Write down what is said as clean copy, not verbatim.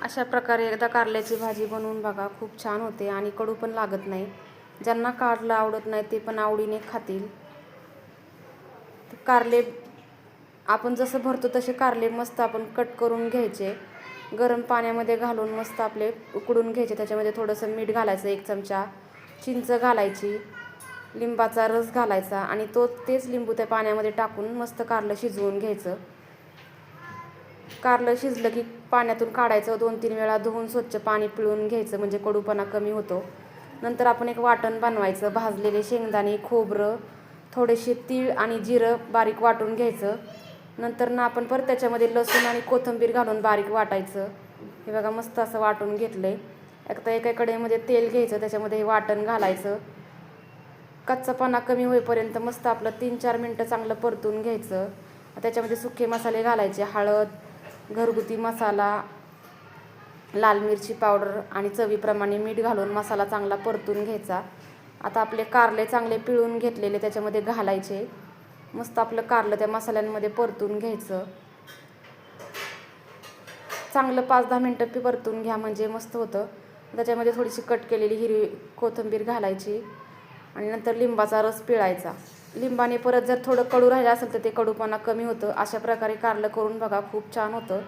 अशा प्रकारे एकदा कारल्याची भाजी बनवून बघा, खूप छान होते आणि कडू पण लागत नाही. ज्यांना कारलं आवडत नाही ते पण आवडीने खातील. कारले आपण जसं भरतो तसे कारले मस्त आपण कट करून घ्यायचे. गरम पाण्यामध्ये घालून मस्त आपले उकडून घ्यायचे. त्याच्यामध्ये थोडंसं मीठ घालायचं, 1 चमचा चिंच घालायची, लिंबाचा रस घालायचा आणि तेच लिंबू त्या पाण्यामध्ये टाकून मस्त कारलं शिजवून घ्यायचं. कारलं शिजलं की पाण्यातून काढायचं, 2-3 वेळा धुवून स्वच्छ पाणी पिळून घ्यायचं, म्हणजे कडूपणा कमी होतो. नंतर आपण एक वाटण बनवायचं. भाजलेले शेंगदाणे, खोबरं, थोडेसे तीळ आणि जिरं बारीक वाटून घ्यायचं. नंतर आपण परत त्याच्यामध्ये लसूण आणि कोथिंबीर घालून बारीक वाटायचं. हे बघा मस्त असं वाटून घेतलं आहे. आता एका कढईमध्ये तेल घ्यायचं, त्याच्यामध्ये हे वाटण घालायचं. कच्चापणा कमी होईपर्यंत मस्त आपलं 3-4 मिनटं चांगलं परतून घ्यायचं. त्याच्यामध्ये सुके मसाले घालायचे, हळद, घरगुती मसाला, लाल मिरची पावडर आणि चवीप्रमाणे मीठ घालून मसाला चांगला परतून घ्यायचा. आता आपले कारले चांगले पिळून घेतलेले त्याच्यामध्ये घालायचे. मस्त आपलं कारलं त्या मसाल्यांमध्ये परतून घ्यायचं. चांगलं 5-10 मिनटं परतून घ्या, म्हणजे मस्त होतं. त्याच्यामध्ये थोडीशी कट केलेली हिरवी कोथिंबीर घालायची आणि नंतर लिंबाचा रस पिळायचा. लिंबाने परत जर थोडं कडू राहिलं असेल तर ते कडूपणा कमी होतं. अशा प्रकारे कारलं करून बघा, खूप छान होतं.